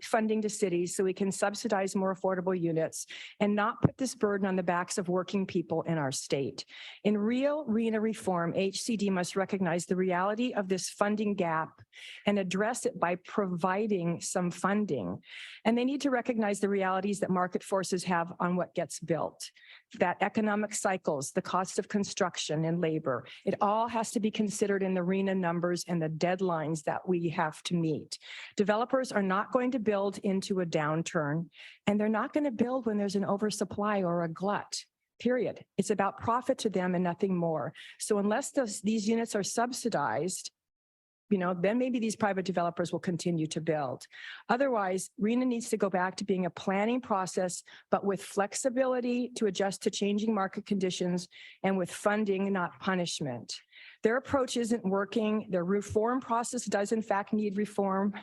funding to cities so we can subsidize more affordable units and not put this burden on the backs of working people in our state. In real RENA reform, HCD must recognize the reality of this funding gap and address it by providing some funding. And they need to recognize the realities that market forces have on what gets built, that economic cycles, the cost of construction and labor, it all has to be considered in the RENA numbers and the deadlines that we have to meet. Developers are not going to build into a downturn, and they're not going to build when there's an oversupply or a glut. Period. It's about profit to them and nothing more. So unless these units are subsidized, then maybe these private developers will continue to build. Otherwise, RENA needs to go back to being a planning process, but with flexibility to adjust to changing market conditions and with funding, not punishment. Their approach isn't working. Their reform process does in fact need reform.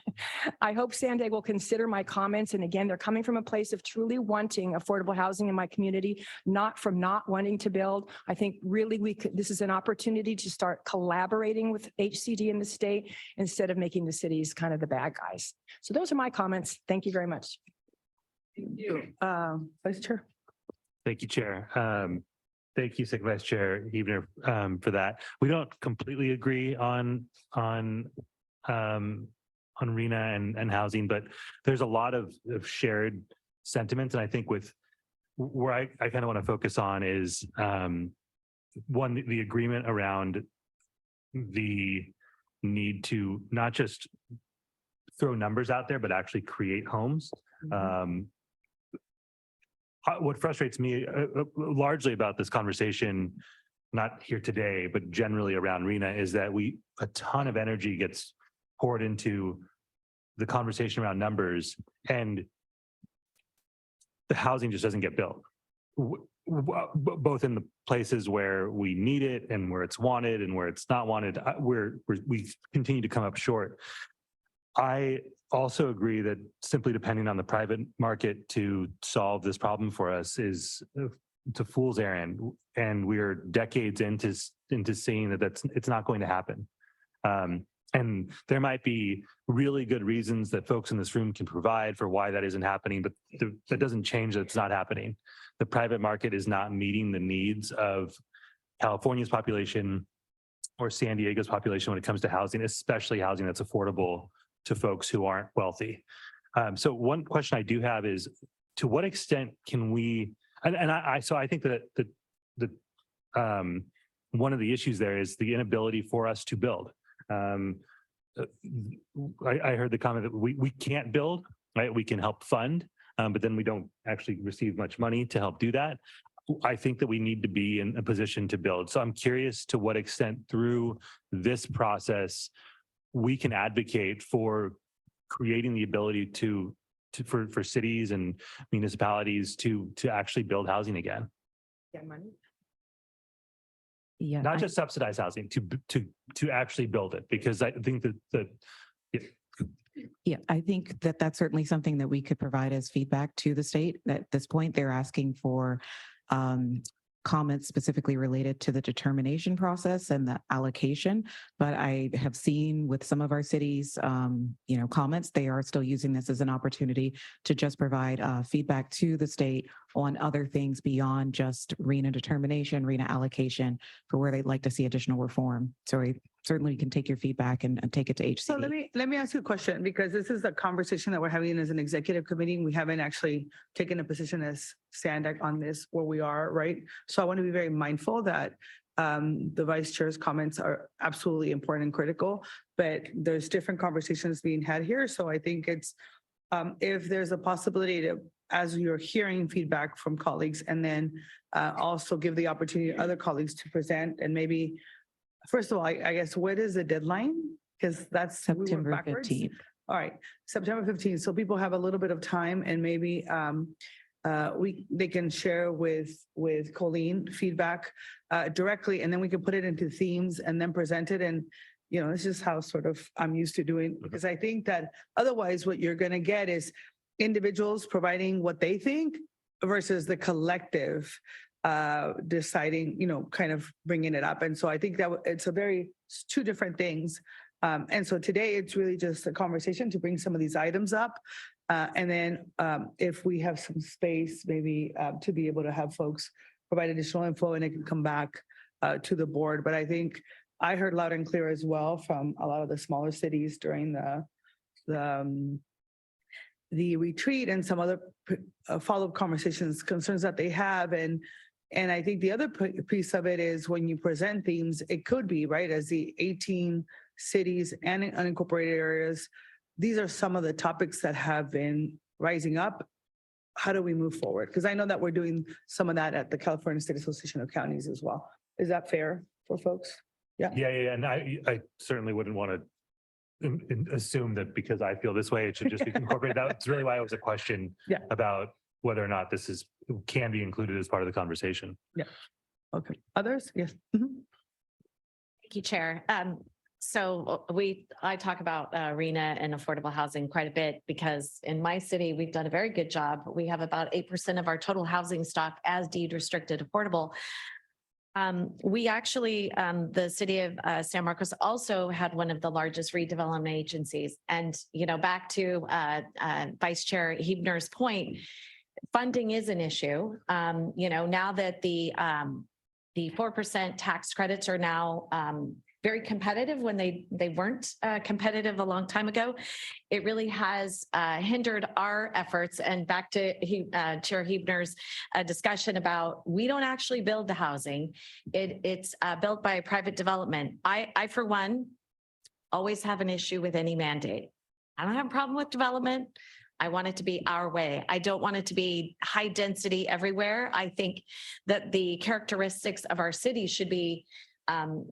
I hope SANDAG will consider my comments. And again, they're coming from a place of truly wanting affordable housing in my community, not from not wanting to build. I think really this is an opportunity to start collaborating with HCD in the state instead of making the cities kind of the bad guys. So those are my comments. Thank you very much. Thank you. Vice Chair. Thank you, Chair. Thank you, Second Vice Chair Huebner, for that. We don't completely agree on RENA and housing, but there's a lot of shared sentiments. And I think where I kind of want to focus on is one, the agreement around the need to not just throw numbers out there, but actually create homes. What frustrates me largely about this conversation, not here today, but generally around RENA, is that a ton of energy gets poured into the conversation around numbers, and the housing just doesn't get built, both in the places where we need it and where it's wanted and where it's not wanted. We continue to come up short. I also agree that simply depending on the private market to solve this problem for us is a fool's errand, and we're decades into seeing that it's not going to happen. And there might be really good reasons that folks in this room can provide for why that isn't happening, but that doesn't change that it's not happening. The private market is not meeting the needs of California's population or San Diego's population when it comes to housing, especially housing that's affordable to folks who aren't wealthy. So one question I do have is, to what extent can we, so I think that one of the issues there is the inability for us to build. I heard the comment that we can't build, right? We can help fund, but then we don't actually receive much money to help do that. I think that we need to be in a position to build. So I'm curious to what extent through this process we can advocate for creating the ability for cities and municipalities to actually build housing again. Get money. Yeah. Not just subsidize housing, to actually build it, because I think that Yeah, I think that that's certainly something that we could provide as feedback to the state. At this point, they're asking for comments specifically related to the determination process and the allocation. But I have seen with some of our cities, comments, they are still using this as an opportunity to just provide feedback to the state on other things beyond just RENA determination, RENA allocation, for where they'd like to see additional reform. So I certainly can take your feedback and take it to HCD. So let me ask you a question, because this is a conversation that we're having as an executive committee. We haven't actually taken a position as SANDAG on this, where we are, right? So I want to be very mindful that the vice chair's comments are absolutely important and critical, but there's different conversations being had here. So I think it's, if there's a possibility to, as you're hearing feedback from colleagues, and then also give the opportunity to other colleagues to present, and maybe, first of all, I guess, what is the deadline? Because that's September 15th. All right, September 15th. So people have a little bit of time, and maybe they can share with Colleen feedback directly, and then we can put it into themes and then present it. And this is how sort of I'm used to doing, because I think that otherwise what you're going to get is individuals providing what they think versus the collective deciding, kind of bringing it up. And so I think that it's two different things. And so today it's really just a conversation to bring some of these items up. And then if we have some space, maybe to be able to have folks provide additional info, and it can come back to the board. But I think I heard loud and clear as well from a lot of the smaller cities during the retreat, and some other follow-up conversations, concerns that they have. And I think the other piece of it is, when you present themes, it could be, right, as the 18 cities and unincorporated areas, these are some of the topics that have been rising up. How do we move forward? Because I know that we're doing some of that at the California State Association of Counties as well. Is that fair for folks? Yeah. Yeah. And I certainly wouldn't want to assume that because I feel this way, it should just be incorporated. That's really why it was a question Yeah. about whether or not this can be included as part of the conversation. Okay, others? Yes. Thank you, Chair. So I talk about RENA and affordable housing quite a bit because in my city, we've done a very good job. We have about 8% of our total housing stock as deed restricted affordable. We actually, the city of San Marcos also had one of the largest redevelopment agencies. And, you know, back to Vice Chair Hebner's point, funding is an issue. You know, now that the 4% tax credits are now very competitive when they weren't competitive a long time ago. It really has hindered our efforts. And back to Chair Hebner's discussion about we don't actually build the housing. It's built by private development. I, for one, always have an issue with any mandate. I don't have a problem with development. I want it to be our way. I don't want it to be high density everywhere. I think that the characteristics of our city should be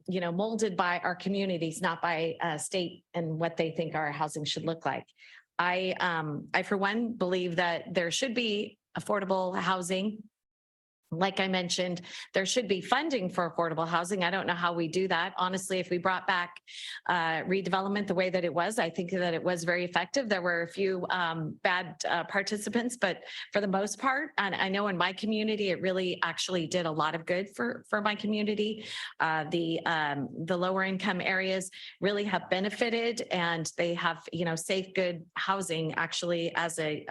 you know, molded by our communities, not by state and what they think our housing should look like. I for one, believe that there should be affordable housing. Like I mentioned, there should be funding for affordable housing. I don't know how we do that. Honestly, if we brought back redevelopment the way that it was, I think that it was very effective. There were a few bad participants, but for the most part, and I know in my community, it really actually did a lot of good for my community. The lower income areas really have benefited and they have, you know, safe, good housing actually as a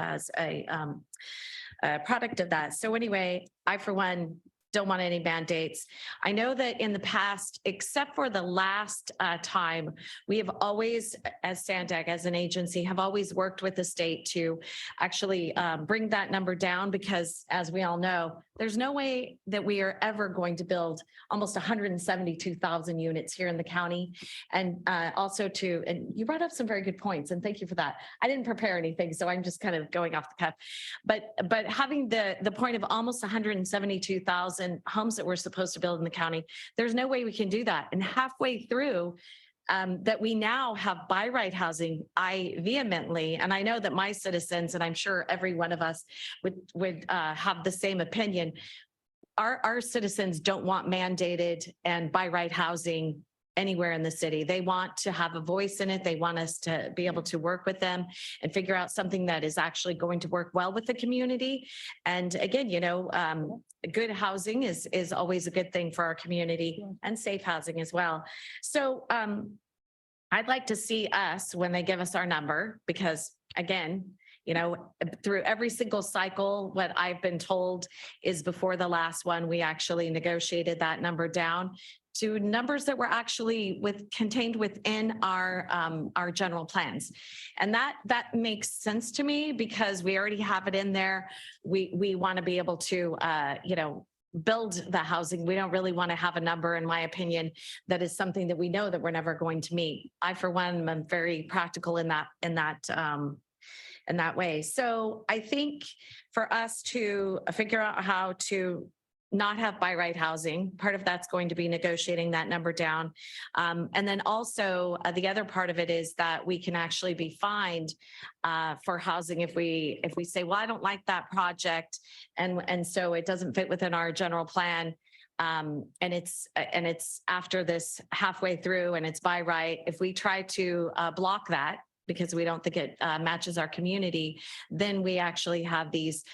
product of that. So anyway, I, for one, don't want any mandates. I know that in the past, except for the last time, we have always, as SANDAG, as an agency, have always worked with the state to actually bring that number down because, as we all know, there's no way that we are ever going to build almost 172,000 units here in the county. And also and you brought up some very good points, and thank you for that. I didn't prepare anything, so I'm just kind of going off the cuff. But having the point of almost 172,000 homes that we're supposed to build in the county, there's no way we can do that. And halfway through, that we now have by right housing, I vehemently, and I know that my citizens, and I'm sure every one of us would have the same opinion. Our citizens don't want mandated and by right housing anywhere in the city. They want to have a voice in it. They want us to be able to work with them and figure out something that is actually going to work well with the community. And again, you know, good housing is always a good thing for our community, and safe housing as well. So I'd like to see us when they give us our number, because again, you know, through every single cycle, what I've been told is before the last one, we actually negotiated that number down to numbers that were actually contained within our general plans. And that makes sense to me because we already have it in there. We want to be able to, you know, build the housing. We don't really want to have a number, in my opinion, that is something that we know that we're never going to meet. I, for one, am very practical in that way. So I think for us to figure out how to not have by right housing, part of that's going to be negotiating that number down. And then also the other part of it is that we can actually be fined for housing if we say, well, I don't like that project. And so it doesn't fit within our general plan. And it's after this halfway through and it's by right. If we try to block that, because we don't think it matches our community, then we actually have these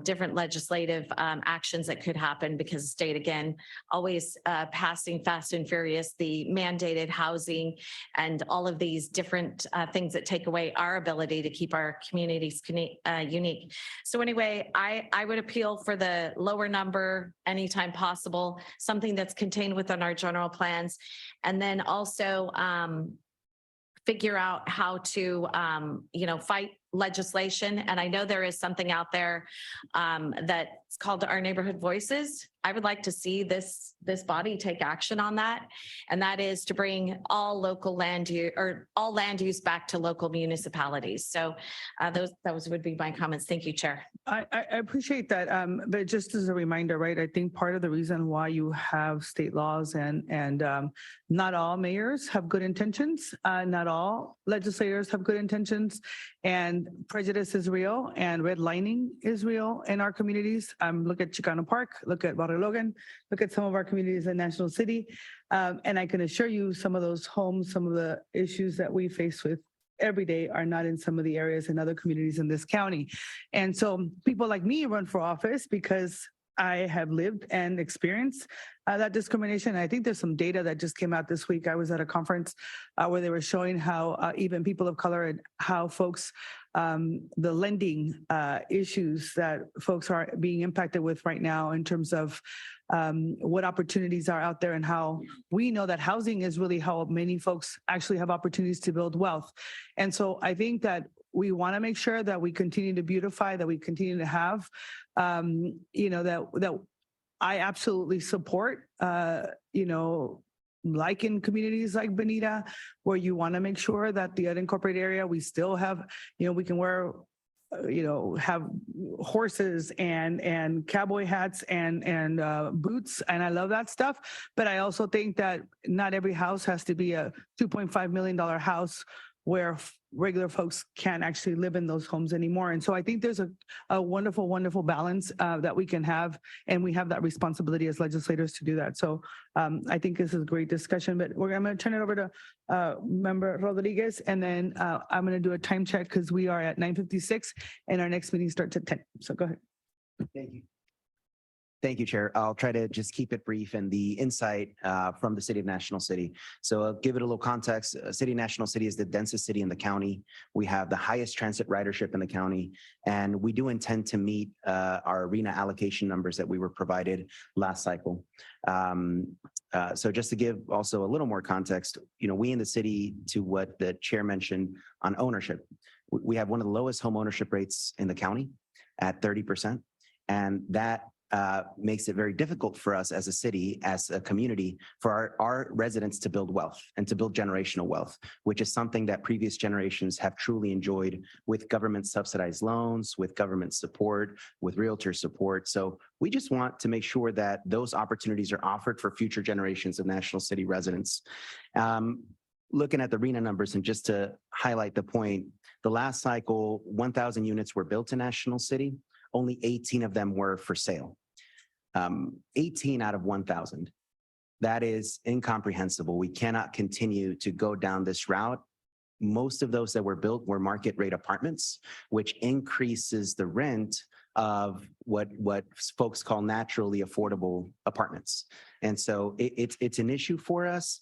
different legislative actions that could happen because the state, again, always passing fast and furious, the mandated housing and all of these different things that take away our ability to keep our communities unique. So anyway, I would appeal for the lower number anytime possible, something that's contained within our general plans. And then also, figure out how to, you know, fight legislation. And I know there is something out there that It's called Our Neighborhood Voices. I would like to see this body take action on that. And that is to bring all local land use or all land use back to local municipalities. So those would be my comments. Thank you, Chair. I appreciate that. But just as a reminder, right, I think part of the reason why you have state laws and not all mayors have good intentions, not all legislators have good intentions, and prejudice is real and redlining is real in our communities. Look at Chicano Park, look at Barrio Logan, look at some of our communities in National City. And I can assure you some of those homes, some of the issues that we face with every day are not in some of the areas in other communities in this county. And so people like me run for office because I have lived and experienced that discrimination. I think there's some data that just came out this week. I was at a conference where they were showing how even people of color and how folks, the lending issues that folks are being impacted with right now in terms of what opportunities are out there and how we know that housing is really how many folks actually have opportunities to build wealth. And so I think that we want to make sure that we continue to beautify, that we continue to have, that I absolutely support, like in communities like Bonita, where you want to make sure that the unincorporated area, we still have, we can wear, have horses and cowboy hats and boots. And I love that stuff. But I also think that not every house has to be a $2.5 million house where regular folks can't actually live in those homes anymore. And so I think there's a wonderful, wonderful balance that we can have, and we have that responsibility as legislators to do that. So I think this is a great discussion, but I'm going to turn it over to Member Rodriguez, and then I'm going to do a time check because we are at 9:56 and our next meeting starts at 10. So go ahead. Thank you. Thank you, Chair. I'll try to just keep it brief and the insight from the City of National City. So I'll give it a little context. City of National City is the densest city in the county. We have the highest transit ridership in the county, and we do intend to meet our arena allocation numbers that we were provided last cycle. So just to give also a little more context, we in the city, to what the chair mentioned on ownership, we have one of the lowest home ownership rates in the county at 30%. And that makes it very difficult for us as a city, as a community, for our residents to build wealth and to build generational wealth, which is something that previous generations have truly enjoyed with government subsidized loans, with government support, with realtor support. So we just want to make sure that those opportunities are offered for future generations of National City residents. Looking at the RENA numbers, and just to highlight the point, the last cycle, 1,000 units were built in National City. Only 18 of them were for sale. 18 out of 1,000. That is incomprehensible. We cannot continue to go down this route. Most of those that were built were market rate apartments, which increases the rent of what folks call naturally affordable apartments. And so it's an issue for us.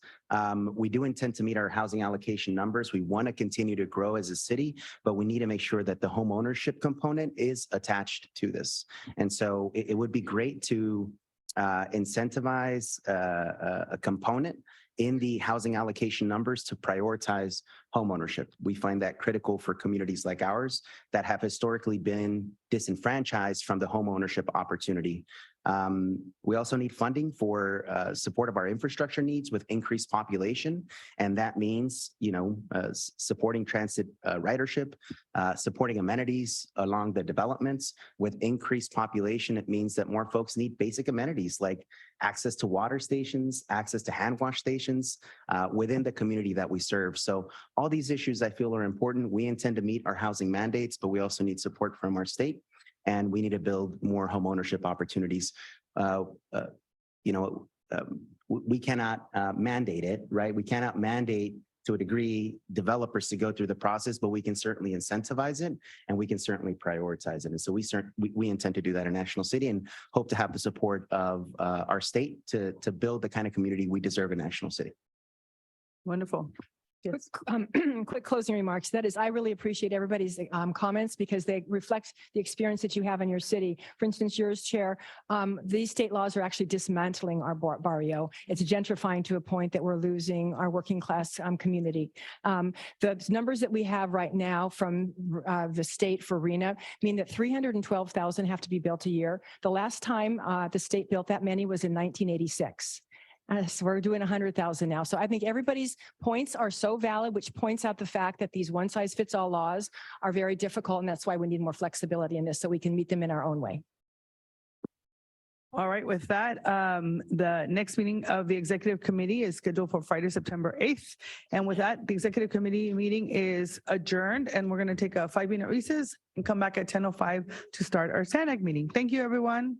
We do intend to meet our housing allocation numbers. We want to continue to grow as a city, but we need to make sure that the home ownership component is attached to this. And so it would be great to incentivize a component in the housing allocation numbers to prioritize homeownership. We find that critical for communities like ours that have historically been disenfranchised from the homeownership opportunity. We also need funding for support of our infrastructure needs with increased population. And that means, supporting transit ridership, supporting amenities along the developments. With increased population, it means that more folks need basic amenities like access to water stations, access to hand wash stations within the community that we serve. So all these issues I feel are important. We intend to meet our housing mandates, but we also need support from our state. And we need to build more homeownership opportunities. We cannot mandate it, right? We cannot mandate to a degree developers to go through the process, but we can certainly incentivize it and we can certainly prioritize it. And so we intend to do that in National City and hope to have the support of our state to build the kind of community we deserve in National City. Wonderful. Quick closing remarks. That is, I really appreciate everybody's comments because they reflect the experience that you have in your city. For instance, yours, Chair, these state laws are actually dismantling our barrio. It's gentrifying to a point that we're losing our working class community. The numbers that we have right now from the state for RENA mean that 312,000 have to be built a year. The last time the state built that many was in 1986. So we're doing 100,000 now. So I think everybody's points are so valid, which points out the fact that these one size fits all laws are very difficult. And that's why we need more flexibility in this so we can meet them in our own way. All right, with that, the next meeting of the Executive Committee is scheduled for Friday, September 8th. And with that, the Executive Committee meeting is adjourned and we're going to take a 5-minute recess and come back at 10:05 to start our SANDAG meeting. Thank you, everyone.